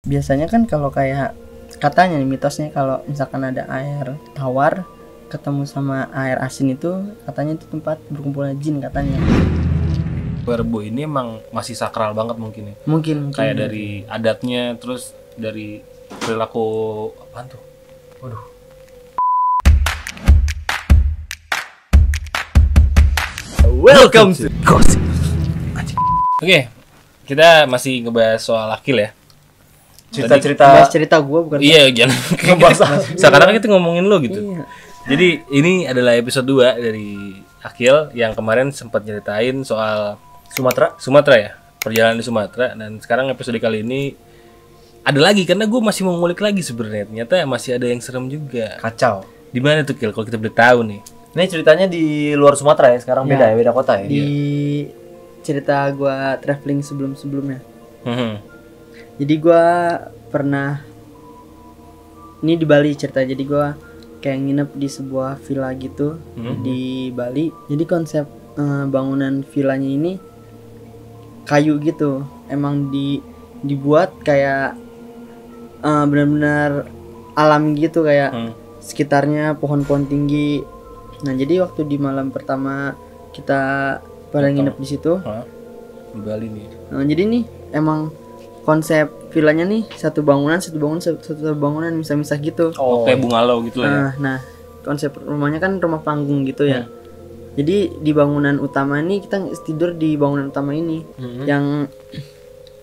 biasanya kan kalau kayak katanya nih mitosnya kalau misalkan ada air tawar ketemu sama air asin itu katanya itu tempat berkumpulnya jin katanya. Rebo ini emang masih sakral banget mungkin ya. Mungkin Kayak dari adatnya, terus dari perilaku apaan tuh? Waduh. Welcome to Gossip. Oke, kita masih ngebahas soal akil ya. cerita gue bukan. Iya, jangan ngebahas. Sekarang kita ngomongin lo gitu. Iya. Jadi ini adalah episode 2 dari Akil yang kemarin sempat nyeritain soal Sumatera ya, perjalanan di Sumatera. Dan sekarang episode kali ini ada lagi karena gue masih mau ngulik lagi sebenarnya. Ternyata masih ada yang serem juga. Kacau. Di mana tuh Kil? Kalau kita boleh tahu nih. Ini ceritanya di luar Sumatera ya, sekarang Ya, beda kota ya. Di cerita gue traveling sebelumnya. Jadi gue pernah ini di Bali cerita. Jadi gue kayak nginep di sebuah villa gitu di Bali. Jadi konsep bangunan villanya ini kayu gitu. Emang dibuat kayak benar-benar alam gitu, kayak sekitarnya pohon-pohon tinggi. Nah jadi waktu di malam pertama kita pada nginep di situ. Di Bali nih. Nah, jadi nih emang konsep villanya nih satu bangunan misah-misah gitu. Oh, kayak bungalow gitu lah ya. Nah konsep rumahnya kan rumah panggung gitu ya. Jadi di bangunan utama ini kita tidur di bangunan utama ini yang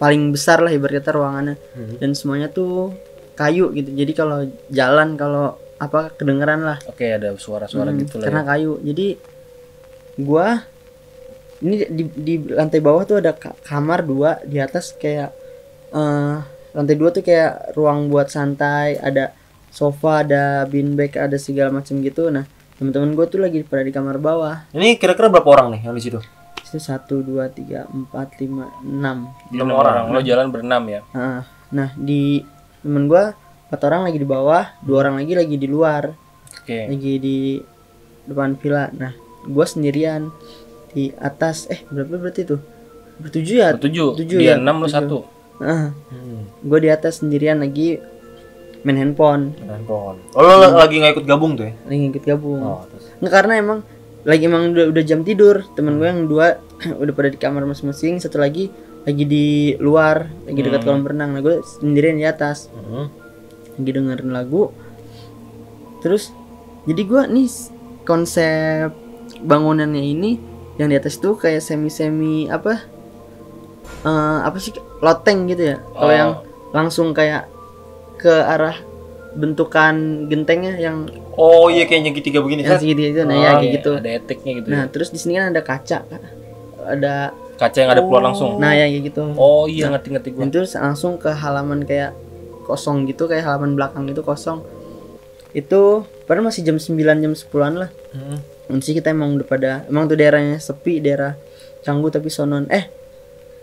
paling besar lah ibarat kata ruangannya. Dan semuanya tuh kayu gitu. Jadi kalau jalan apa kedengeran lah. Oke, ada suara-suara gitu lah Karena ya. kayu. Jadi gua ini di lantai bawah tuh ada kamar 2, di atas kayak lantai 2 tuh kayak ruang buat santai, ada sofa, ada beanbag, ada segala macam gitu. Nah teman-teman gue tuh lagi pada di kamar bawah. Ini kira-kira berapa orang nih yang di situ? Itu 1, 2, 3, 4, 5, 6. 6 orang. Lo jalan berenam ya. Nah di temen gue 4 orang lagi di bawah, 2 orang lagi di luar, Oke. lagi di depan villa. Nah gue sendirian di atas. Berapa berarti tuh? Bertujuh ya? 7. Tujuh Dia ya? 6 lo 1. Gue di atas sendirian lagi main handphone. Oh, lo lagi nggak ikut gabung tuh ya? Lagi ngikut gabung. Terus. Nggak, karena emang udah jam tidur. Temen gue yang 2 udah pada di kamar masing-masing, satu lagi di luar, lagi dekat kolam renang. Nah gue sendirian di atas, lagi dengerin lagu. Terus jadi gue nih konsep bangunannya ini yang di atas tuh kayak semi apa sih, loteng gitu ya. Kalau yang langsung kayak ke arah bentukan gentengnya yang Oh iya, kayaknya segitiga begini yang kan? segitiga itu. Nah ya kayak gitu. Ada eteknya gitu. Nah Ya. terus di sini kan ada kaca, ada Kaca yang ada keluar langsung. nah ya kayak gitu. Oh iya, ngerti Dan gua. terus langsung ke halaman kayak kosong gitu, kayak halaman belakang itu kosong. Itu padahal masih jam 9, jam 10-an lah. Nanti kita emang tuh daerahnya sepi, daerah Canggu tapi sonon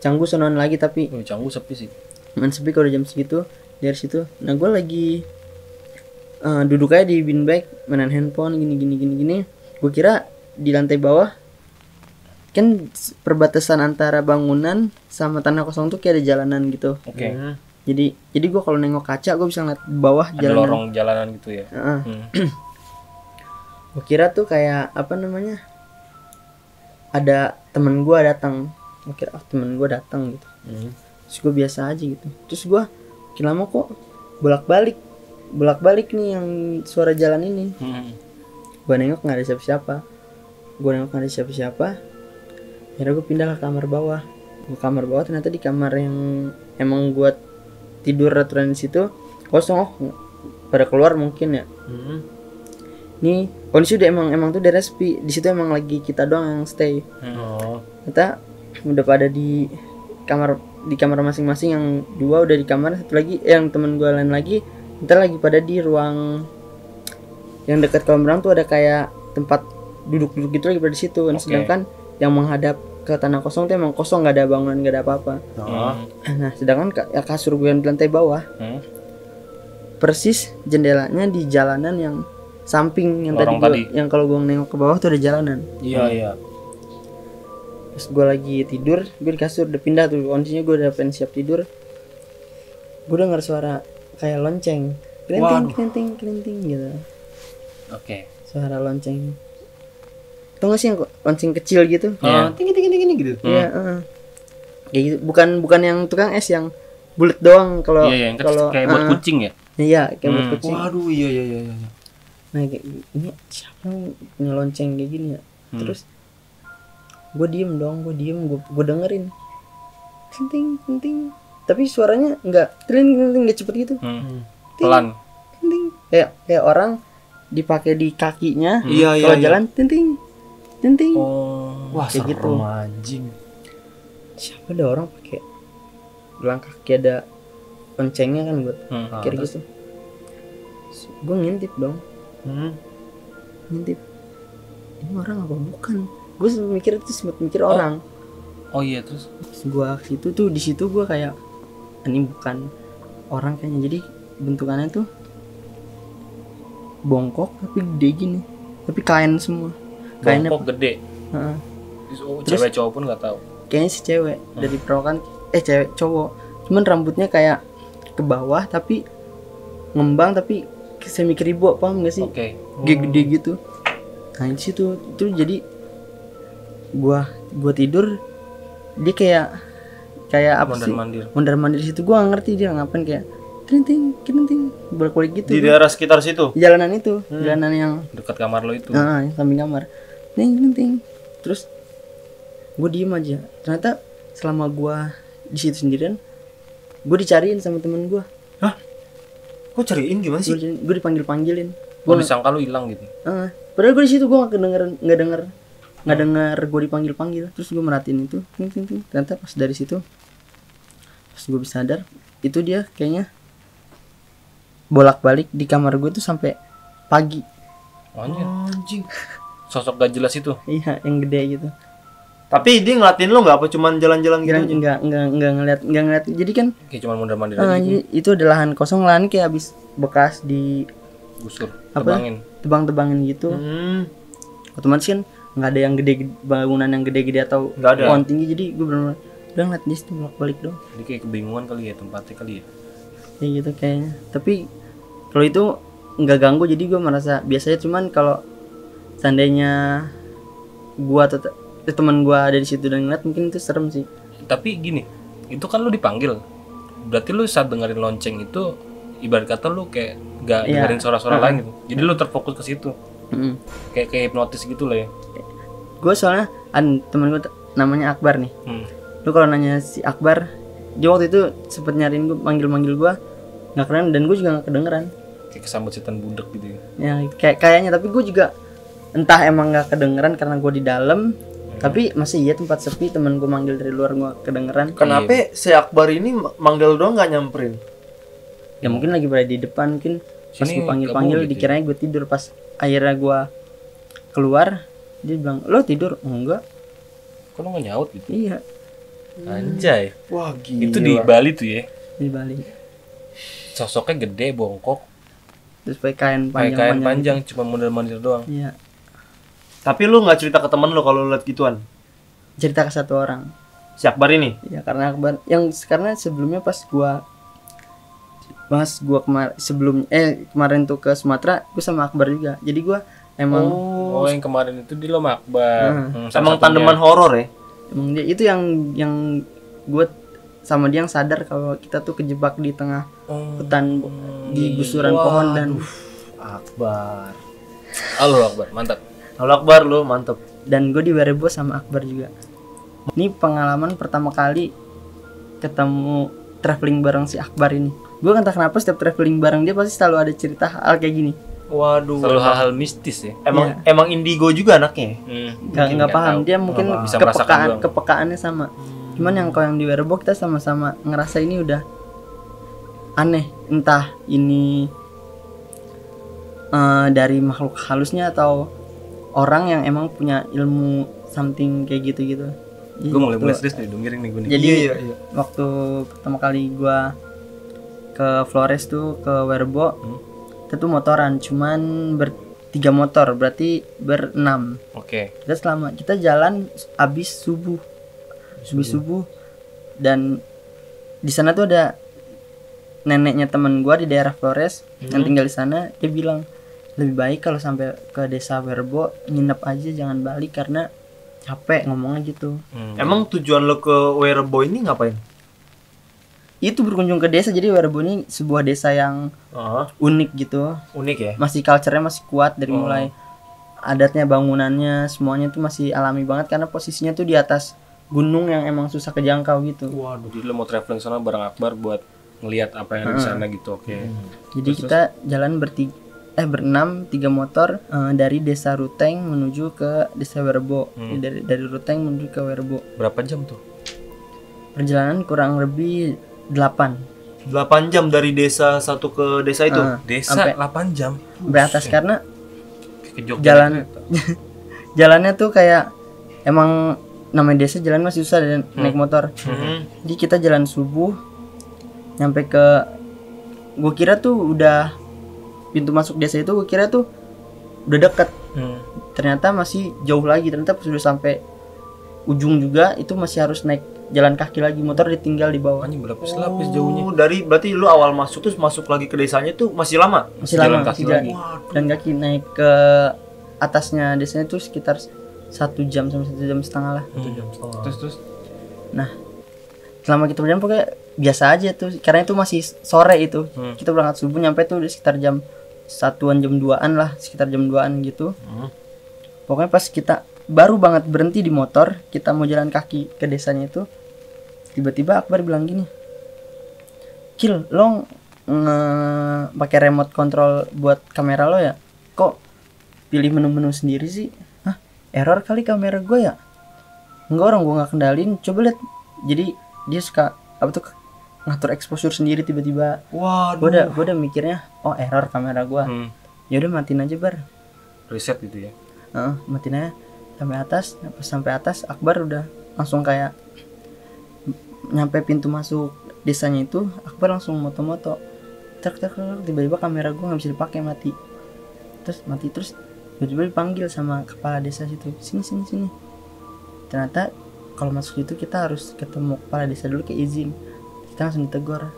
Canggu sonon lagi tapi Canggu sepi sih. sepi kalau jam segitu dari situ. Nah gue lagi duduk aja di beanbag mainan handphone gini. Gue kira di lantai bawah kan perbatasan antara bangunan sama tanah kosong tuh kayak ada jalanan gitu. Oke. Jadi gue kalau nengok kaca gue bisa ngeliat bawah Ada jalanan. lorong jalanan gitu ya. Gue kira tuh kayak apa namanya, ada temen gue datang. Gue kira temen gue datang gitu. Terus gue biasa aja gitu. Terus gue makin lama kok bolak-balik nih yang suara jalan ini. Gue nengok nggak ada siapa-siapa. Akhirnya gue pindah ke kamar bawah. Ternyata di kamar yang emang gue tidur aturan di situ kosong. Pada keluar mungkin ya. Nih kondisi udah emang tuh daerah sepi. Di situ emang lagi kita doang yang stay. Kita udah pada di kamar masing-masing. Yang 2 udah di kamar, satu lagi yang temen gue lain lagi kita lagi pada di ruang yang dekat kolam renang tuh, ada kayak tempat duduk gitu lagi pada di situ. Sedangkan yang menghadap ke tanah kosong tuh emang kosong, nggak ada bangunan, nggak ada apa-apa. Nah sedangkan kasur gue yang di lantai bawah persis jendelanya di jalanan yang samping yang tadi. Yang kalau gue nengok ke bawah tuh ada jalanan. Iya. Terus gue lagi tidur, gue di kasur udah pindah tuh, kondisinya gue udah pengen siap tidur. gue denger suara kayak lonceng, kelinting kelinting gitu, Oke. suara lonceng. Tau gak sih yang lonceng kecil gitu? Iya. Tinggi gitu. Iya, kayak gitu. Bukan yang tukang es yang bulat doang kalau Iya, yang kecil kayak buat kucing ya. Iya, kayak buat kucing. Waduh, iya. Nah, kayak ini siapa yang punya lonceng kayak gini ya? Terus gue diem, gue dengerin. Kelinting kelinting. Tapi suaranya nggak kelinting nggak cepet gitu. Pelan. Kelinting. Kayak orang dipakai di kakinya. Iya, Kalau iya. jalan tinting. Tinting. Oh. Wah, Kayak gitu. serem anjing. Siapa ada orang pakai gelang kaki ada loncengnya kan gue pikir gitu. Gue ngintip dong, ngintip. Ini orang apa bukan? Gue mikir itu sempat mikir orang. Oh iya, terus Gue situ tuh di situ gue kayak ini bukan orang kayaknya. Jadi bentukannya tuh bongkok tapi gede gini, tapi kain semua. Kainnya bongkok gede. Heeh. Cewek cowok pun nggak tahu. Kayaknya si cewek dari perawakan cewek cowok, cuman rambutnya kayak ke bawah tapi ngembang tapi semi keribu, paham gak sih? Oke. Gede gitu. Nah di situ itu jadi gua tidur, dia kayak apa sih, mondar mandir di situ. Gua gak ngerti dia ngapain, kayak kelinting balik gitu. Di daerah sekitar situ. Jalanan itu, jalanan yang Dekat kamar lo itu. yang samping kamar. Kelinting. Terus gue diem aja. Ternyata selama gue di situ sendirian, gue dicariin sama temen gue. Hah? Kok cariin gimana sih? Gue dipanggilin. Gue disangka lo hilang gitu. Padahal gue di situ gue nggak denger gue dipanggil. Terus gue merhatiin itu. Ting. Ternyata pas dari situ, pas gue bisa sadar, itu dia kayaknya bolak-balik di kamar gue tuh sampai pagi. Anjing. Sosok gak jelas itu. Iya, yang gede gitu. Tapi dia ngeliatin lo nggak apa cuman jalan-jalan gitu? Enggak ngeliat. Jadi kan Kayak cuma mondar-mandir aja gitu. itu ada lahan kosong, lahan kayak habis bekas di Gusur. apa? Tebangin. Tebang-tebangin gitu. Otomatis kan nggak ada yang gede, bangunan yang gede-gede atau Nggak ada. pohon tinggi. Jadi gue benar udah ngeliat dia situ bolak-balik dong. Jadi kayak kebingungan kali ya tempatnya kali ya. Kayak gitu kayaknya. Tapi kalau itu nggak ganggu, jadi gue merasa biasanya. Cuman kalau seandainya gue atau teman gue ada di situ dan ngeliat, mungkin itu serem sih. Tapi gini, itu kan lu dipanggil. Berarti lu saat dengerin lonceng itu ibarat kata lu kayak gak Iya. dengerin suara-suara lain gitu. Jadi lu terfokus ke situ. Kayak hipnotis gitu lah ya. Gue soalnya temen gue namanya Akbar nih. Lu kalau nanya si Akbar, dia waktu itu sempet nyariin gue, manggil gue, nggak keren, dan gue juga nggak kedengeran. Kayak kesambut setan budak gitu ya. Ya kayaknya, tapi gue juga entah emang nggak kedengeran karena gue di dalam. Tapi masih iya tempat sepi, temen gue manggil dari luar gue kedengeran. Kenapa si Akbar ini manggil doang nggak nyamperin? Ya mungkin lagi berada di depan, mungkin pas Sini gue panggil gitu dikiranya gue tidur. Pas akhirnya gue keluar, dia bilang, lo tidur? Enggak. Kok lu gak nyaut gitu? Iya, Anjay. Wah gila. Itu di Bali tuh ya. di Bali. Sosoknya gede, bongkok, Terus pakai kain pakai panjang. kain panjang, cuma mondar-mandir doang. Iya. Tapi lu nggak cerita ke temen lu kalau lu liat gituan? Cerita ke satu orang. Si Akbar ini? Ya karena Akbar karena sebelumnya pas gua kemarin tuh ke Sumatera, gua sama Akbar juga. Jadi gua emang Oh, yang kemarin itu di lo Akbar. Emang tandeman horor ya? emang dia itu yang gua sama dia yang sadar kalau kita tuh kejebak di tengah hutan, di gusuran pohon. Dan Akbar. Halo Akbar, mantap. Halo Akbar, lu mantep. dan gue di Werebo sama Akbar juga. Ini pengalaman pertama kali ketemu traveling bareng si Akbar ini. Gue entah kenapa setiap traveling bareng dia pasti selalu ada cerita hal kayak gini. Waduh. Selalu hal-hal mistis ya. Emang indigo juga anaknya. Nggak paham dia, mungkin Bisa merasakan doang. kepekaannya sama. Cuman yang kalau yang di Werebo kita sama-sama ngerasa ini udah aneh. Entah ini dari makhluk halusnya atau orang yang emang punya ilmu something kayak gitu-gitu. Gue mulai serius nih, miring nih gue nih. Jadi Iya. waktu pertama kali gua ke Flores tuh, ke Werebo, kita tuh motoran, cuman bertiga motor, berarti berenam. Oke. Kita jalan abis subuh, dan di sana tuh ada neneknya temen gua di daerah Flores yang tinggal di sana, dia bilang lebih baik kalau sampai ke desa Werbo nginep aja, jangan balik karena capek, ngomongnya gitu. Emang tujuan lo ke Werebo ini ngapain? Itu berkunjung ke desa, jadi Werbo ini sebuah desa yang unik gitu, Unik ya. masih culture-nya masih kuat dari mulai adatnya, bangunannya, semuanya tuh masih alami banget karena posisinya tuh di atas gunung yang emang susah kejangkau gitu. Waduh. Jadi lo mau traveling sana bareng Akbar buat ngelihat apa yang ada di sana gitu. Oke. Jadi kita jalan berenam, 3 motor dari desa Ruteng menuju ke desa Werbo. Dari Ruteng menuju ke Werbo. Berapa jam tuh? Perjalanan kurang lebih 8 jam dari desa satu ke desa itu. Desa sampai 8 jam. beratas karena Ke Jogja jalan kereta. jalannya tuh kayak emang namanya desa, jalan masih susah dan naik motor. Jadi kita jalan subuh nyampe ke, gue kira tuh udah pintu masuk desa itu, gue kira tuh udah deket. Ternyata masih jauh lagi. Ternyata pas sudah sampai ujung juga itu masih harus naik jalan kaki lagi, motor ditinggal di bawah. Anjing berlapis-lapis jauhnya. Berarti lu awal masuk terus masuk lagi ke desanya tuh masih lama. Masih jalan lama, kaki masih lagi. dan kaki naik ke atasnya desanya tuh sekitar 1 jam sampai 1 jam setengah lah. Terus Nah, selama kita berjalan pokoknya biasa aja tuh, karena itu masih sore itu. Kita berangkat subuh, nyampe tuh di sekitar jam 1-an, jam 2-an lah, sekitar jam 2-an gitu. Pokoknya pas kita baru banget berhenti di motor, kita mau jalan kaki ke desanya itu, tiba-tiba Akbar bilang gini, "Kil, lo pakai remote control buat kamera lo ya? Kok pilih menu-menu sendiri sih? Hah, error kali kamera gue ya?" "Enggak, orang gue nggak kendalin, coba lihat." Jadi dia suka ngatur exposure sendiri tiba-tiba. Waduh. Gue udah mikirnya, oh error kamera gue. Ya udah matiin aja bar. Reset gitu ya. Matiin aja sampai atas. Pas sampai atas Akbar udah langsung kayak nyampe pintu masuk desanya itu, Akbar langsung moto-moto. Tiba-tiba kamera gue nggak bisa dipakai, mati. Terus tiba-tiba dipanggil sama kepala desa situ, sini. Ternyata kalau masuk situ kita harus ketemu kepala desa dulu ke izin. Kita langsung ditegur,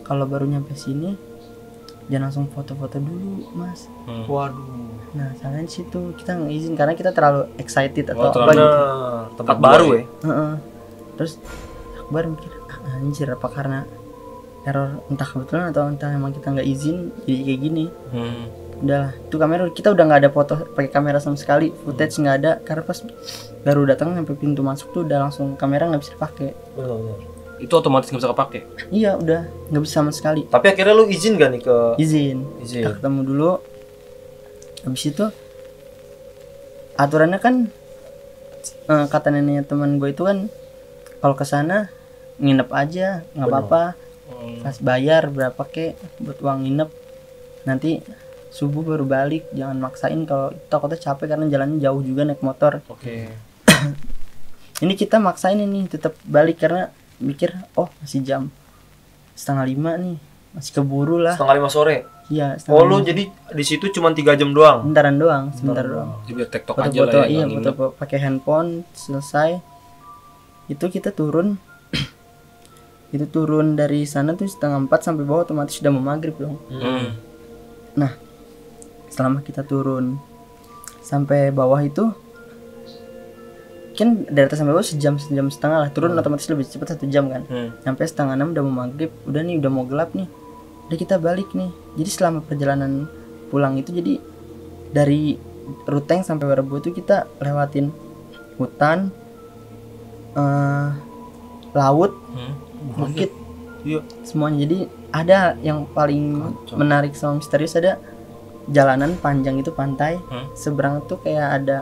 kalau baru nyampe sini jangan langsung foto-foto dulu mas. Waduh. Nah salahnya di situ, kita nggak izin karena kita terlalu excited atau terlalu apa gitu. Tempat baru ya. Terus Akbar mikir, anjir apa karena error, entah kebetulan atau entah emang kita nggak izin jadi kayak gini. Udahlah, itu kamera kita udah nggak ada foto pakai kamera sama sekali, footage nggak ada karena pas baru datang sampai pintu masuk tuh udah langsung kamera nggak bisa dipakai. Itu otomatis nggak bisa kepake. Iya udah nggak bisa sama sekali. Tapi akhirnya lu izin gak nih ke Izin. Kita ketemu dulu. Habis itu aturannya kan kata neneknya teman gue itu kan kalau ke sana nginep aja nggak apa-apa. Pas bayar berapa kek buat uang nginep. Nanti subuh baru balik, jangan maksain kalau takutnya capek karena jalannya jauh juga naik motor. Oke. Ini kita maksain ini tetap balik karena mikir masih jam 4:30 nih, masih keburu lah. 5:30 sore. Iya. Lu jadi di situ cuma 3 jam doang. Sebentar doang. Jadi biar tektok aja Foto-foto, lah ya. iya, foto pakai handphone selesai. Itu kita turun. Itu turun dari sana tuh 3:30 sampai bawah otomatis sudah mau maghrib dong. Nah, selama kita turun sampai bawah itu kan dari atas sampai bawah sejam setengah lah, turun otomatis lebih cepat 1 jam kan. Sampai 5:30 udah mau maghrib, udah mau gelap nih, udah kita balik nih. Jadi selama perjalanan pulang itu, jadi dari Ruteng sampai Werebo itu kita lewatin hutan, laut, bukit, semuanya. Jadi ada yang paling menarik sama misterius, ada jalanan panjang itu pantai, seberang tuh kayak ada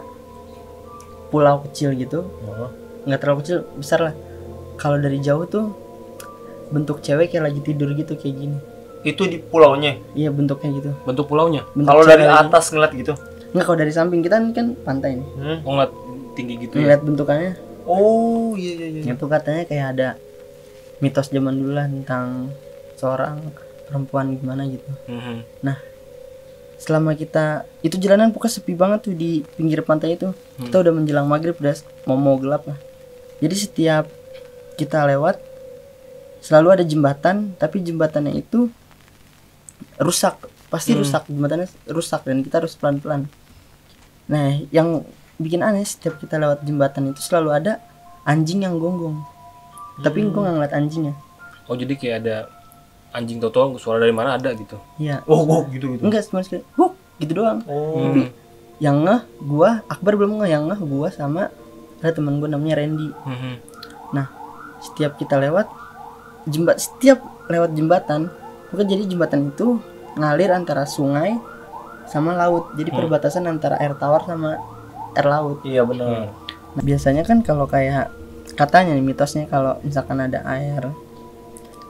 pulau kecil gitu, nggak terlalu kecil, besar lah. Kalau dari jauh tuh bentuk cewek kayak lagi tidur gitu, kayak gini. Itu di pulaunya. Iya bentuknya gitu. Bentuk pulaunya. Kalau dari atas ngeliat gitu. Nggak, kalau dari samping kita kan pantai nih. Oh, ngeliat tinggi gitu ya. Ngeliat bentukannya. Oh iya. Itu katanya kayak ada mitos zaman dulu lah tentang seorang perempuan gimana gitu. Nah, selama kita itu jalanan pokoknya sepi banget tuh di pinggir pantai itu. Kita udah menjelang maghrib, udah mau gelap lah. Jadi setiap kita lewat selalu ada jembatan, tapi jembatannya itu rusak, pasti rusak, jembatannya rusak dan kita harus pelan-pelan. Nah, yang bikin aneh setiap kita lewat jembatan itu selalu ada anjing yang gonggong. Tapi gue nggak ngeliat anjingnya. Oh jadi kayak ada anjing toto suara dari mana ada gitu. Iya. Oh, gitu. Enggak, cuma sekali. Wuk, gitu doang. Tapi yang ngeh gua, Akbar belum ngeh, yang ngeh gua sama ada teman gua namanya Randy. Nah, setiap lewat jembatan, bukan, jadi jembatan itu ngalir antara sungai sama laut. Jadi perbatasan antara air tawar sama air laut. Iya benar. Nah, biasanya kan kalau kayak katanya nih mitosnya, kalau misalkan ada air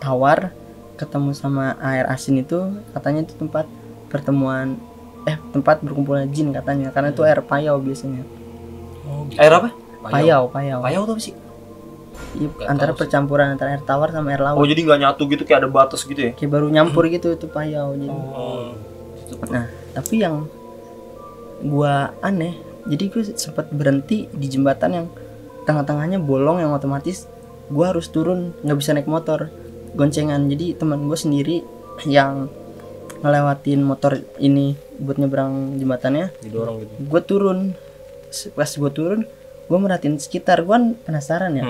tawar ketemu sama air asin itu katanya itu tempat pertemuan tempat berkumpulnya jin katanya, karena itu air payau biasanya. Oh, gitu. Air apa? Payau. Payau tuh apa sih? Iya, antara percampuran antara air tawar sama air laut. Oh, jadi nggak nyatu gitu, kayak ada batas gitu ya? Kayak baru nyampur gitu itu payau. Jadi. Nah, tapi yang gua aneh, jadi gue sempat berhenti di jembatan yang tengah-tengahnya bolong, yang otomatis gua harus turun, nggak bisa naik motor, goncengan. Jadi teman gue sendiri yang ngelewatin motor ini buat nyebrang jembatannya, didorong gitu. Gue turun. Pas gue turun, gue merhatiin sekitar. Gue kan penasaran ya.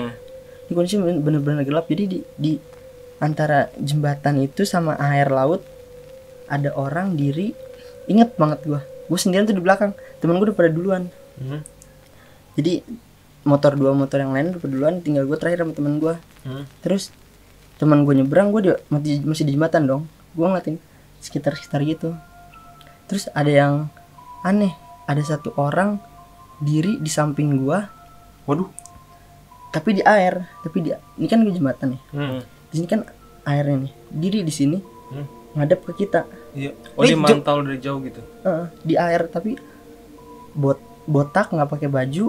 Ini kondisi bener-bener gelap. Jadi di antara jembatan itu sama air laut ada orang diri. Ingat banget gue sendirian tuh di belakang, teman gue udah pada duluan. Jadi dua motor yang lain udah pada duluan, tinggal gue terakhir sama teman gue. Terus teman gue nyebrang, gue masih di jembatan dong. Gue ngeliatin sekitar gitu. Terus ada yang aneh, ada satu orang diri di samping gue. Waduh. Tapi di air, ini kan gue jembatan nih. Di sini kan airnya nih, diri di sini, ngadep ke kita. Iya. Oh, dia mantau dari jauh gitu. Di air, tapi botak, nggak pakai baju.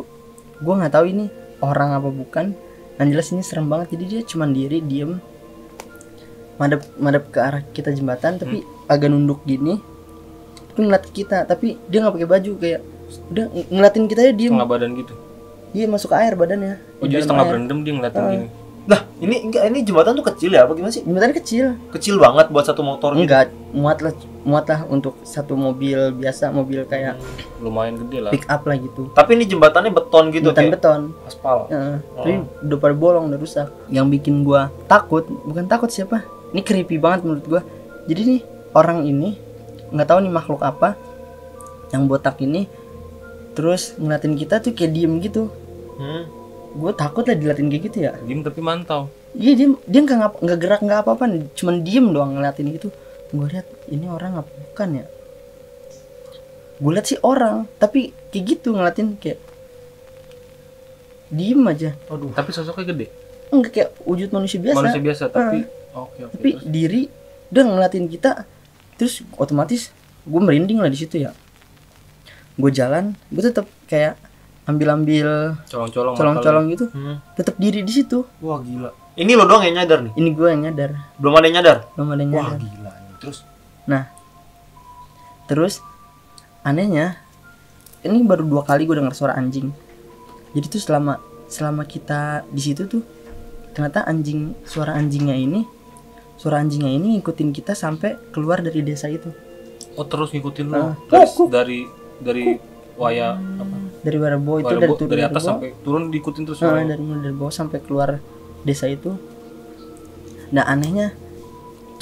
Gue nggak tahu ini orang apa bukan. Yang jelas ini serem banget. Jadi dia cuman diri, diem, madep ke arah kita jembatan, tapi agak nunduk gini. Tapi ngeliat kita, tapi dia nggak pakai baju, kayak udah ngeliatin kita ya, diem. Setengah badan gitu. Iya, masuk ke air badannya. Oh, jadi setengah berendam dia ngeliatin gini. Lah, ini jembatan tuh kecil ya? Apa gimana sih? Jembatan kecil. Kecil banget buat satu motor gitu. Enggak, muat lah untuk satu mobil biasa, mobil kayak Lumayan gede lah. pick up lah gitu. Tapi ini jembatannya beton gitu, kayak Beton. aspal. Tapi udah pada bolong, udah rusak. Yang bikin gua takut, bukan takut siapa? Ini creepy banget menurut gua. Jadi nih orang ini nggak tahu nih makhluk apa, yang botak ini, terus ngeliatin kita tuh kayak diem gitu. Gue takut lah diliatin kayak gitu ya. Diem tapi mantau. Iya, dia nggak gerak, nggak apa-apa, cuman diem doang ngeliatin gitu. Gue lihat ini orang apa bukan ya? Gue lihat sih orang, tapi kayak gitu ngeliatin, kayak diem aja. Aduh. Tapi sosoknya gede. Enggak, kayak wujud manusia biasa. Manusia biasa, tapi oke. Tapi terus diri udah ngeliatin kita, terus otomatis gue merinding lah di situ ya. Gue jalan, gue tetap kayak ambil colong-colong gitu, tetap diri di situ. Wah, gila. Ini lo doang yang nyadar nih? Ini gue yang nyadar. Belum ada yang nyadar? Wah, gila. Terus anehnya, ini baru 2 kali gue dengar suara anjing. Jadi tuh selama kita di situ tuh, ternyata suara anjingnya ini ngikutin kita sampai keluar dari desa itu. Oh, terus ngikutin lu dari waya apa? Dari Warabo itu, dari atas sampai turun diikutin terus. Dari bawah sampai keluar desa itu. Nah, anehnya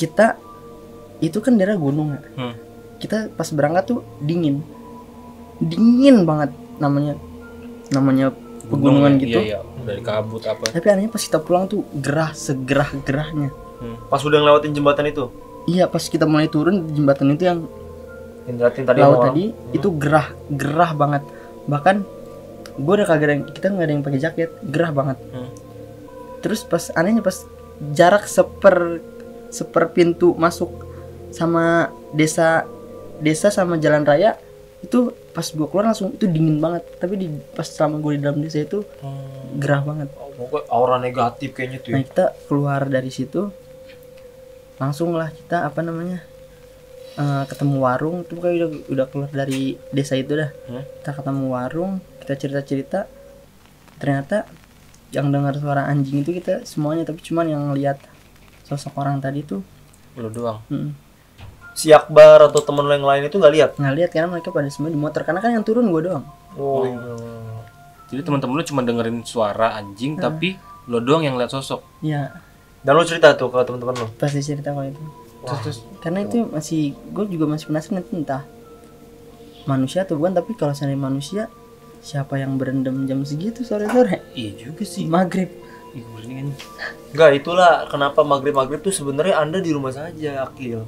kita itu kan daerah gunung ya. Kita pas berangkat tuh dingin banget, namanya pegunungan gitu. Iya, dari kabut apa. Tapi anehnya pas kita pulang tuh gerah-gerahnya. Pas udah ngelewatin jembatan itu? Iya, pas kita mulai turun di jembatan itu yang tadi laut tadi itu gerah banget. Bahkan gue udah kita nggak ada yang pakai jaket, gerah banget. Terus anehnya pas jarak seper pintu masuk sama desa sama jalan raya itu, pas gue keluar langsung itu dingin banget. Tapi pas selama gue di dalam desa itu gerah banget. Pokoknya aura negatif kayaknya tuh. Nah, kita keluar dari situ langsung lah kita ketemu warung. Itu kayak udah keluar dari desa itu dah. Kita ketemu warung, kita cerita. Ternyata yang dengar suara anjing itu kita semuanya, tapi cuman yang lihat sosok orang tadi tuh Lu doang. Si Akbar atau temen lo yang lain itu nggak lihat? nggak lihat karena mereka pada semua di motor, karena kan yang turun gue doang. Oh. Jadi teman-teman lu cuma dengerin suara anjing tapi lo doang yang lihat sosok. Iya, Dan lo cerita tuh ke teman-teman lo? pasti cerita kalau itu. Terus karena itu masih, gue juga masih penasaran itu entah manusia atau bukan, tapi kalau seandainya manusia, siapa yang berendam jam segitu sore-sore? Iya juga sih. Maghrib. Ih, kan. Enggak, itulah kenapa maghrib tuh sebenarnya Anda di rumah saja, Akil.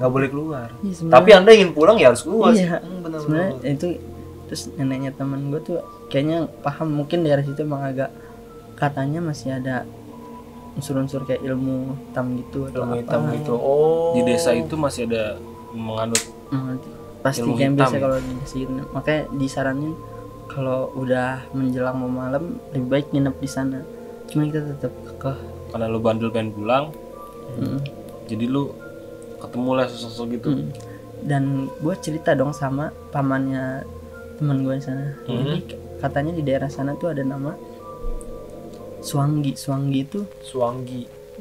Nggak boleh keluar. Iya, sebenarnya- Tapi Anda ingin pulang ya harus keluar. Iya, Benar-benar. sebenarnya itu. Terus neneknya teman gue tuh kayaknya paham, mungkin dari situ emang agak, katanya masih ada unsur-unsur kayak ilmu hitam gitu atau Ilmu apa. hitam gitu. Oh. Di desa itu masih ada menganut Pasti ilmu kayak hitam biasa ya? kalau di desa gitu. Makanya disaranin kalau udah menjelang mau malam lebih baik nginep di sana. Cuma kita tetap kekeh. karena lu bandel pengen pulang. Mm. Jadi lu ketemu lah sosok gitu. Dan gue cerita dong sama pamannya teman gue di sana. Jadi katanya di daerah sana tuh ada nama Suanggi.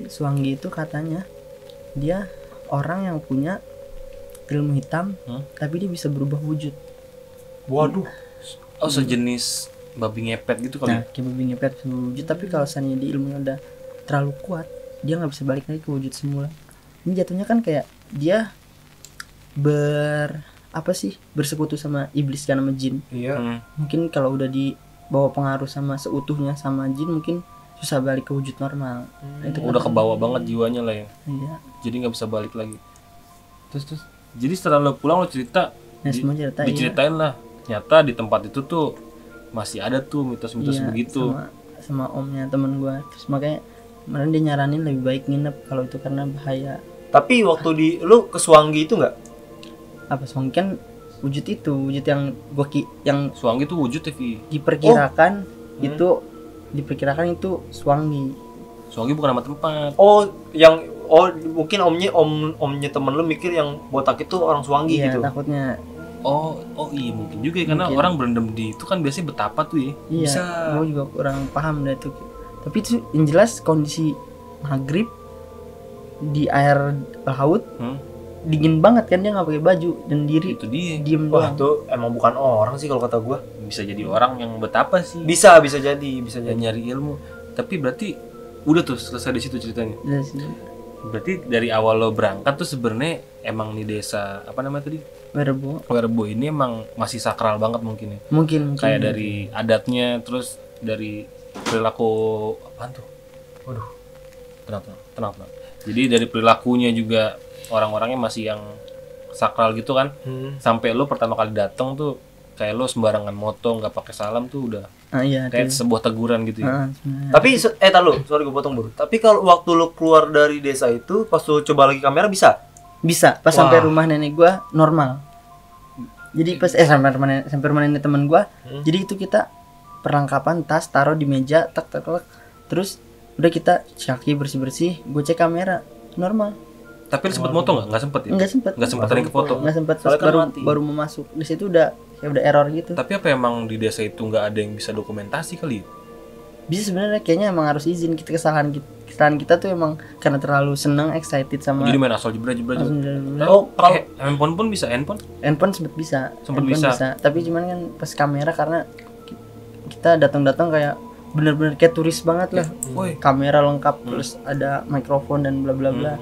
Suanggi itu katanya dia orang yang punya ilmu hitam, tapi dia bisa berubah wujud. Waduh. Oh, sejenis babi ngepet gitu kali. Nah, kayak babi ngepet bisa berubah wujud, tapi kalau seandainya dia ilmunya udah terlalu kuat, dia nggak bisa balik lagi ke wujud semula. Ini jatuhnya kan kayak dia bersekutu sama iblis kan, sama jin. Iya. Mungkin kalau udah dibawa pengaruh sama seutuhnya sama jin, mungkin susah balik ke wujud normal. Nah, itu Udah kebawa banget jiwanya lah ya. Iya. Jadi nggak bisa balik lagi. Terus. Jadi setelah lo pulang lo cerita, Nah, semua cerita diceritain lah. Ternyata di tempat itu tuh masih ada tuh mitos-mitos iya, begitu. sama omnya temen gue. Terus makanya kemarin dia nyaranin lebih baik nginep kalau itu karena bahaya. Tapi waktu lu ke Suanggi itu nggak? Apa soalnya kan wujud yang yang Suanggi tuh wujud TV. diperkirakan diperkirakan itu Suanggi. Suanggi bukan nama tempat. Mungkin omnya temen lu mikir yang botak itu orang Suanggi Iya, gitu. takutnya. Oh iya mungkin juga ya, karena Mungkin. orang berendam di itu kan biasanya betapa tuh ya. Iya, Bisa. gue juga kurang paham dah itu. Tapi itu yang jelas kondisi maghrib di air laut dingin banget kan, dia nggak pakai baju dan Itu dia. diem Wah, doang. itu emang bukan orang sih kalau kata gua. Bisa jadi orang yang betapa sih. Bisa jadi. Dan nyari ilmu. Tapi berarti udah tuh selesai di situ ceritanya. Dari sini. Berarti dari awal lo berangkat tuh sebenarnya emang di desa apa namanya tadi? Werebo ini emang masih sakral banget mungkin ya. Mungkin. Kayak dari adatnya, terus dari perilaku apaan tuh? Waduh. Tenang. Jadi dari perilakunya juga orang-orangnya masih yang sakral gitu kan. Sampai lo pertama kali datang tuh kayak lo sembarangan moto, nggak pakai salam tuh udah Iya. kayak sebuah teguran gitu ya. Sebenarnya. Tapi sorry gue potong Bro. Tapi kalau waktu lu keluar dari desa itu, pas lu coba lagi kamera bisa? Bisa pas sampai rumah nenek gua normal. Jadi pas sampai rumah nenek teman gua, jadi itu kita perlengkapan tas taruh di meja, tak. Terus udah kita cuci bersih, gue cek kamera normal. Tapi lu sempet moto nggak? Nggak sempet ya? Nggak sempet ada yang ke foto. Nggak sempet, Soalnya terus kan mati. baru mau masuk di situ udah error gitu. Tapi apa emang di desa itu nggak ada yang bisa dokumentasi kali? Bisa sebenarnya, kayaknya emang harus izin. Kesalahan kita tuh emang karena terlalu seneng, excited sama Jadi main asal jebret. Oh, kalau Handphone pun bisa, handphone? handphone sempet bisa. Sempet Handphone bisa. Tapi cuman kan pas kamera karena kita datang kayak bener-bener kayak turis banget lah. Woi. Kamera lengkap, terus ada mikrofon dan bla bla bla.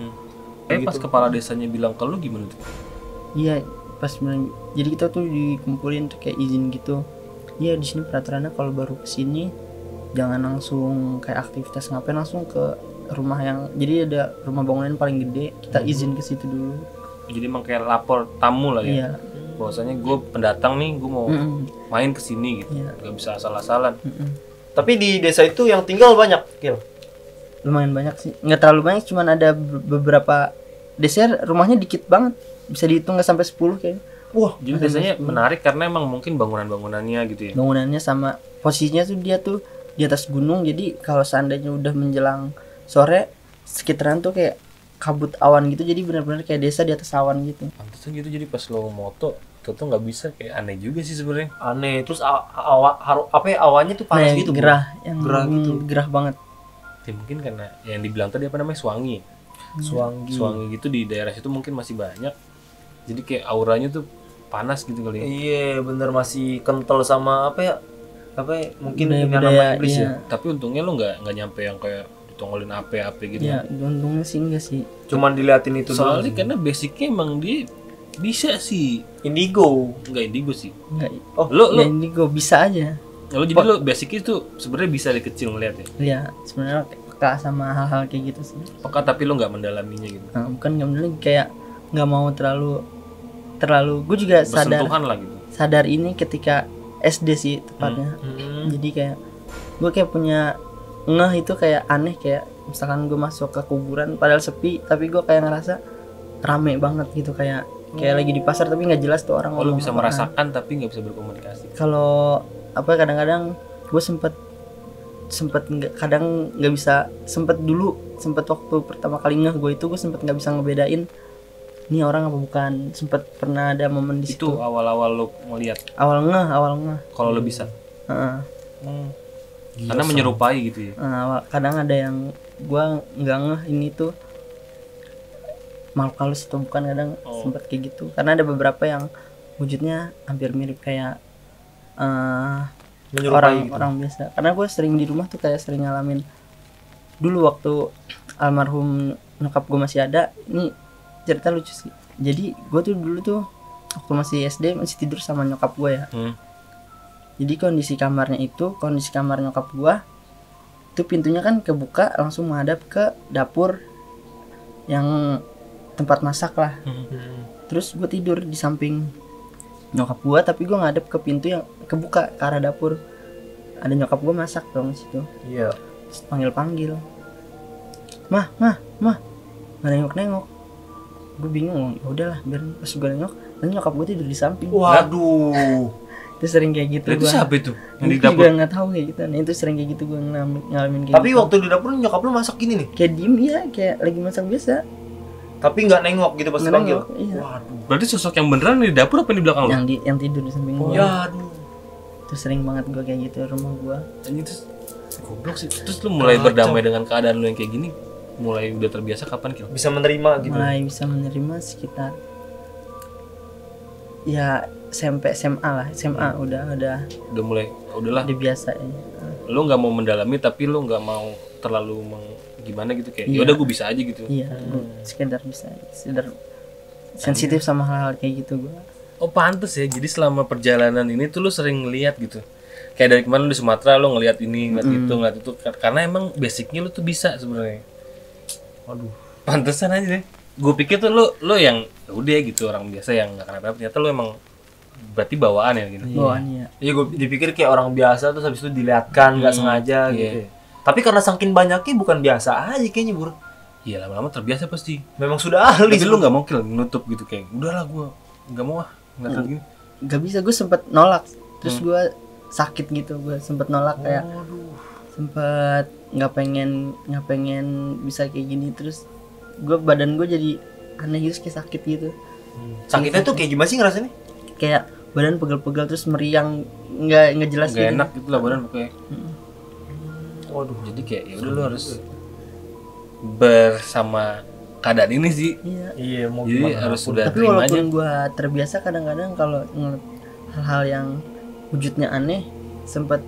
Pas kepala desanya bilang ke lu gimana tuh? Iya, pas bilang, jadi kita tuh dikumpulin tuh kayak izin gitu. Iya, di sini peraturannya kalau baru kesini jangan langsung kayak aktivitas ngapain, langsung ke rumah yang, jadi ada rumah bangunan paling gede, kita izin ke situ dulu. Jadi emang kayak lapor tamu lah ya. Iya. Bahwasanya gue pendatang nih, gue mau main ke sini gitu. Iya. Gak bisa asal-asalan. tapi di desa itu yang tinggal banyak, Kil. Lumayan banyak sih, nggak terlalu banyak, cuman ada beberapa desa rumahnya dikit banget, bisa dihitung nggak sampai 10 kayaknya. Wah, Jadi desanya menarik karena emang mungkin bangunan-bangunannya gitu ya. Bangunannya sama posisinya tuh dia tuh di atas gunung, jadi kalau seandainya udah menjelang sore sekitaran tuh kayak kabut awan gitu, jadi benar-benar kayak desa di atas awan gitu. Pantesan gitu, jadi pas lo moto tuh nggak bisa, kayak aneh juga sih sebenarnya. aneh. Terus awannya tuh panas Nah, gitu, Bro. gerah, yang Gerah gitu. gerah banget. Ya mungkin karena yang dibilang tadi apa namanya, Suwangi. Suwangi gitu di daerah situ mungkin masih banyak. Jadi kayak auranya tuh panas gitu kali ya. Iya bener, masih kental sama apa ya mungkin ini Budaya-budaya, namanya iblis iya. ya. Tapi untungnya lu nggak nyampe yang kayak ditongolin ape-ape gitu. Ya untungnya sih enggak sih. Cuman diliatin itu Soalnya doang. karena basicnya emang dia bisa sih, Indigo. nggak indigo sih. Enggak. Oh, Lo Ya ini gue bisa aja. lo jadi lo basicnya tuh sebenarnya bisa dari kecil ngeliat ya. Ya sebenarnya peka sama hal-hal kayak gitu sih. Peka tapi lo nggak mendalaminya gitu. Nah, bukan nggak bener, kayak nggak mau terlalu gue juga Bersentuhan lah gitu. sadar ini ketika SD sih tepatnya. Jadi kayak gue kayak punya ngeh itu kayak aneh, kayak misalkan gue masuk ke kuburan padahal sepi tapi gue kayak ngerasa rame banget gitu, kayak lagi di pasar tapi nggak jelas tuh orang Oh, lo ngomong bisa apaan. merasakan tapi nggak bisa berkomunikasi. Kalau apa kadang-kadang gue sempet kadang nggak bisa, sempet waktu pertama kali ngeh gue sempet nggak bisa ngebedain ini orang apa bukan. Sempet pernah ada momen di situ Itu awal-awal lo ngeliat awal ngeh. kalau lo bisa. Heeh. Karena menyerupai gitu ya. Kadang ada yang gua nggak ngeh ini tuh makhluk halus atau bukan, kadang sempet kayak gitu karena ada beberapa yang wujudnya hampir mirip kayak Menyerupai gitu. orang biasa. Karena gue sering di rumah tuh kayak sering ngalamin dulu waktu almarhum nyokap gue masih ada. Ini cerita lucu sih. Jadi gue tuh dulu tuh waktu masih SD masih tidur sama nyokap gue ya. Jadi kondisi kamar nyokap gua itu pintunya kan kebuka langsung menghadap ke dapur yang tempat masak lah. Terus gue tidur di samping nyokap gua tapi gue ngadep ke pintu yang kebuka ke arah dapur. Ada nyokap gua masak dong di situ. Iya. Terus panggil mah nggak nengok. Gue bingung, ya udahlah biar pas gue nengok dan nyokap gue tidur di samping. Waduh. Itu sering kayak gitu. Itu siapa itu yang di Gue dapur? juga nggak tahu kayak gitu. Nah itu sering kayak gitu gue ngalamin kayak Tapi gitu. waktu di dapur nyokap lu masak gini nih. Kayak diem ya, kayak lagi masak biasa. Tapi nggak nengok gitu pas Nggak dipanggil. nengok, iya. Waduh. Berarti sosok yang beneran di dapur apa di belakang lo? Yang tidur di samping gua. Ya aduh. Itu sering banget gue kayak gitu di rumah gua. Anjing, terus goblok sih. Terus lu mulai berdamai dengan keadaan lu yang kayak gini, mulai udah terbiasa kapan Kil? Bisa menerima gitu. Mulai bisa menerima sekitar ya SMP SMA lah. SMA udah Udah mulai udahlah. biasa ya. Lu nggak mau mendalami tapi lu nggak mau terlalu gimana gitu kayak. Iya. Ya udah gue bisa aja gitu. Iya, gua sekedar sensitif sama hal-hal kayak gitu gua. Oh pantes ya. Jadi selama perjalanan ini tuh lu sering ngeliat gitu. Kayak dari kemarin lu di Sumatera lu ngeliat ini, ngeliat itu karena emang basicnya lu tuh bisa sebenarnya. Waduh, pantesan aja deh. Gue pikir tuh lu yang ya udah gitu orang biasa yang nggak kenapa-napa. Ternyata lu emang berarti bawaan ya gitu. Bawaannya. Iya, gue dipikir kayak orang biasa terus habis itu dilihatkan nggak sengaja gitu. Ya. Tapi karena saking banyaknya bukan biasa aja kayaknya, Bro. Iya lama-lama terbiasa pasti. Memang sudah ahli. Tapi lu nggak mau Kil nutup gitu kayak udahlah gue nggak mau ngeliat kayak gini. Gak bisa, gue sempet nolak. Terus gue sakit gitu, gue sempet nolak kayak sempet nggak pengen bisa kayak gini. Terus badan gue jadi aneh gitu, kayak sakit gitu. Sakitnya tuh kayak gimana sih ngerasanya? Kayak badan pegel-pegel terus meriang, nggak jelas Gak gitu. enak gitu lah badan pokoknya. Waduh. Jadi kayak ya udah lu harus bersama keadaan ini sih. Iya. Iya, mau Jadi gimana? harus sudah Tapi terima aja. walaupun gue terbiasa, kadang-kadang kalau ngeliat hal-hal yang wujudnya aneh sempet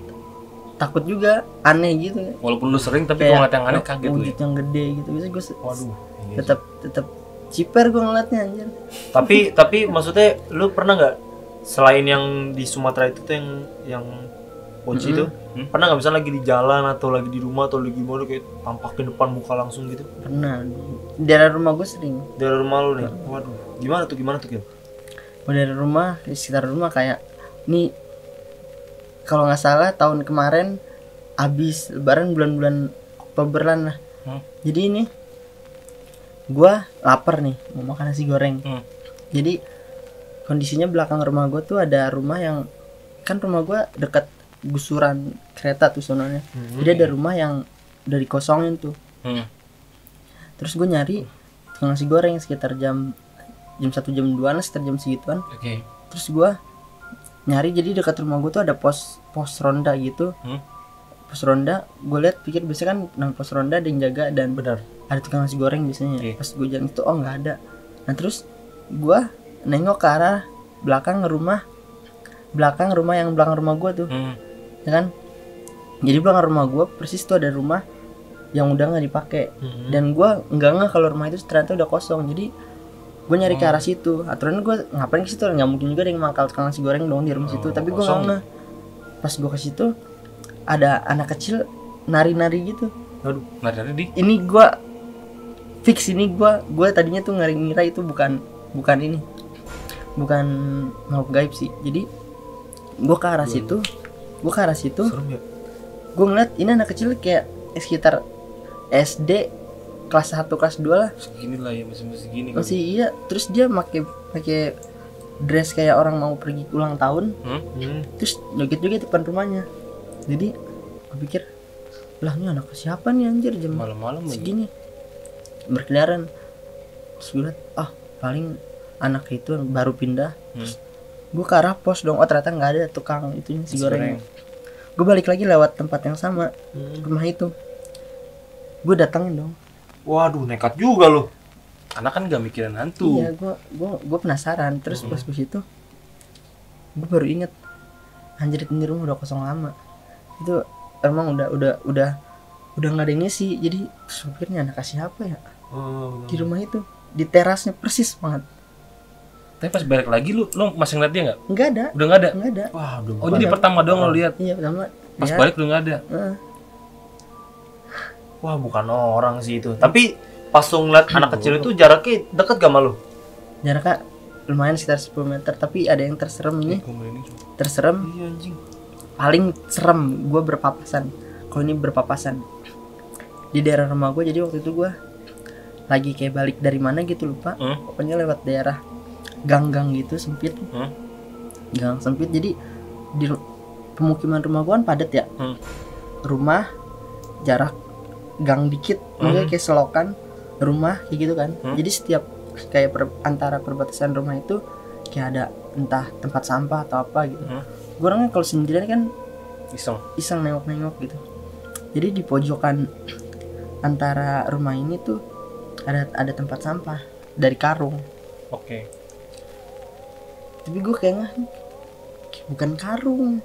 takut juga, aneh gitu. Walaupun lu sering tapi kalau ngeliat yang aneh kaget lu. wujud Ya. yang gede gitu. Bisa gue Waduh. tetap ciper gue ngeliatnya anjir. Tapi maksudnya lu pernah nggak selain yang di Sumatera itu tuh yang Poci itu pernah nggak misalnya lagi di jalan atau lagi di rumah atau lagi gimana kayak tampakin depan muka langsung gitu? Pernah. Di daerah rumah gue sering. Dari rumah lu nih. Waduh. Gimana tuh Gil? Dari rumah, di sekitar rumah kayak nih, kalau nggak salah tahun kemarin habis lebaran bulan-bulan Oktoberan lah. Jadi ini gua lapar nih, mau makan nasi goreng. Jadi kondisinya belakang rumah gua tuh ada rumah yang, kan rumah gua dekat gusuran kereta tuh sononya. Jadi ada rumah yang udah dikosongin tuh. Terus gue nyari tukang nasi goreng sekitar jam 1 jam 2 sekitar jam segituan. Oke. Terus gue nyari, jadi dekat rumah gue tuh ada pos ronda gitu. pos ronda, gue lihat pikir biasanya kan nama pos ronda ada yang jaga dan Benar. ada tukang nasi goreng biasanya. Iya. Pas gue jalan itu nggak ada. Nah terus gue nengok ke arah belakang rumah yang belakang rumah gue tuh, ya kan. Jadi belakang rumah gue persis tuh ada rumah yang udah nggak dipakai. Dan gue nggak kalau rumah itu ternyata udah kosong. Jadi gue nyari ke arah situ. Aturan gue ngapain ke situ? Nggak mungkin juga ada yang mangkal tukang nasi goreng dong di rumah situ. Tapi gue nggak ngeh. Pas gue ke situ ada anak kecil nari-nari gitu. Aduh. Nari di. Ini gue fix ini gue tadinya tuh ngira itu bukan ini, bukan makhluk gaib sih. Jadi gue ke arah situ, Serem ya. gue ngeliat ini anak kecil kayak sekitar SD kelas 1 kelas 2 lah. Segini lah ya, masih segini. Masih iya. Terus dia pakai dress kayak orang mau pergi ulang tahun. Terus joget-joget depan rumahnya. Jadi gue pikir, lah ini anak siapa nih anjir jam Malam-malam segini berkeliaran. Terus gue liat, paling anak itu baru pindah. Gue ke arah pos dong. Oh ternyata nggak ada tukang itu nasi goreng. Gue balik lagi lewat tempat yang sama, rumah itu. Gue datangin dong. Waduh, nekat juga lo. Anak kan gak mikirin hantu. Iya, gue penasaran. Terus pas gue situ, gue baru inget, anjir ini rumah udah kosong lama. Itu emang udah nggak ada ini sih. Jadi supirnya anak siapa ya? Di rumah itu, di terasnya persis banget. Tapi pas balik lagi lu masih ngeliat dia nggak? Nggak ada. Udah nggak ada? Nggak ada. Wah, udah. Oh jadi pertama doang lo lihat. Iya pertama. Pas lihat. balik udah nggak ada. Wah, bukan orang sih itu. Tapi pas lu ngeliat anak kecil itu jaraknya deket gak sama lu? Jaraknya lumayan sekitar 10 meter. Tapi ada yang terserem ini. Terserem. Iya anjing. Paling serem gue berpapasan. Kalau ini berpapasan di daerah rumah gue. Jadi waktu itu gue lagi kayak balik dari mana gitu lupa. Pokoknya lewat daerah gang-gang gitu sempit. Gang sempit. Jadi di pemukiman rumah gue kan padat ya. Rumah jarak gang dikit, maksudnya kayak selokan rumah kayak gitu kan. Jadi setiap kayak antara perbatasan rumah itu kayak ada entah tempat sampah atau apa gitu. Gue orangnya kalau sendirian kan iseng nengok-nengok gitu. Jadi di pojokan antara rumah ini tuh ada tempat sampah dari karung. Oke. Tapi gue kayaknya bukan karung.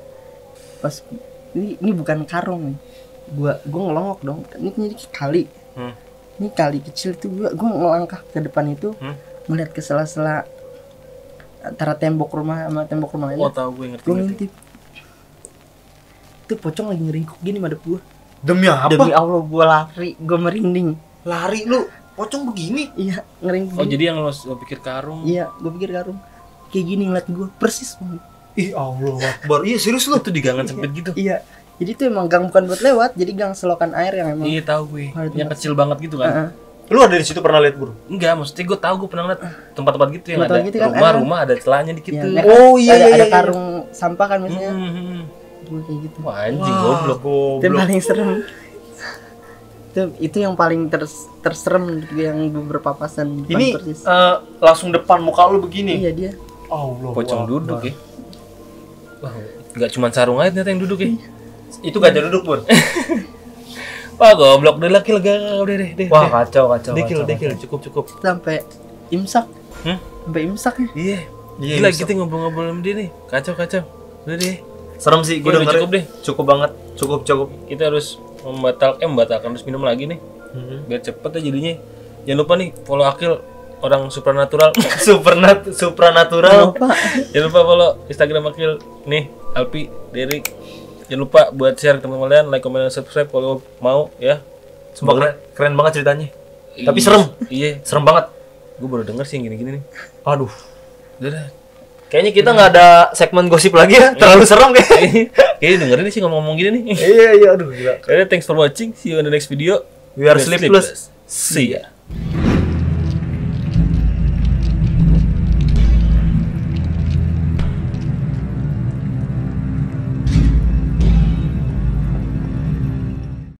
Pas ini bukan karung nih. Gue ngelongok dong. Ini kali. Ini kali kecil tuh gue ngelangkah ke depan itu, melihat ke sela-sela antara tembok rumah sama tembok rumah lain. Oh tahu gue ngerti. Gue ngintip. Itu pocong lagi ngeringkuk gini madep gue. Demi apa? Demi Allah gue lari, gue merinding. Lari lu, pocong begini? Iya, ngeringkuk. Oh jadi yang lo pikir karung? Iya, gue pikir karung. Kayak gini ngeliat gue, persis banget. Ih Allah Akbar. Iya serius lu? Itu di gangan sempit gitu? Iya. Jadi itu emang gang bukan buat lewat, jadi gang selokan air yang emang. Iya tahu gue. Yang kecil banget gitu kan? Lu ada di situ pernah lihat buru? Enggak, maksudnya gue tahu gue pernah lihat tempat-tempat gitu yang Tempat ada gitu kan, rumah ada celahnya dikit Iya, tuh. ya kan? Oh, iya, ada iya. karung sampah kan misalnya. Gue kayak gitu. Wah anjing goblok. Itu yang paling serem. Itu yang paling terserem gitu, yang gue berpapasan. Ini persis. langsung depan muka lu begini. Iya dia. Allah. Pocong duduk ya. Wah, enggak cuma sarung aja ternyata yang duduk ya. Itu gajah duduk, Bur. Wah goblok udah laki lega udah deh. Wah, kacau. Dekil cukup. Sampai imsak. Sampai imsak ya. Iya. Iya, Gila bisa. kita ngobrol-ngobrol sama dia nih. Kacau. Udah deh. Serem sih, gue Udah denger. cukup deh. Cukup banget. Cukup. Kita harus membatalkan harus minum lagi nih. Biar cepet aja jadinya. Jangan lupa nih follow Akil orang supranatural. Supranatural. Jangan lupa follow Instagram Akil nih, Alpi, Derek. Jangan lupa buat share ke teman kalian, like, comment, dan subscribe kalau mau ya. Sumpah keren banget ceritanya. Tapi Iya. serem. Iya. Serem banget. Gue baru denger sih yang gini-gini nih. Aduh. Udah dah. Kayaknya kita nggak ada segmen gosip lagi ya. Terlalu serem kayak. Kayaknya dengerin sih ngomong gini nih. Iya, aduh gila. Thanks for watching. See you in the next video. We are sleepless. See ya.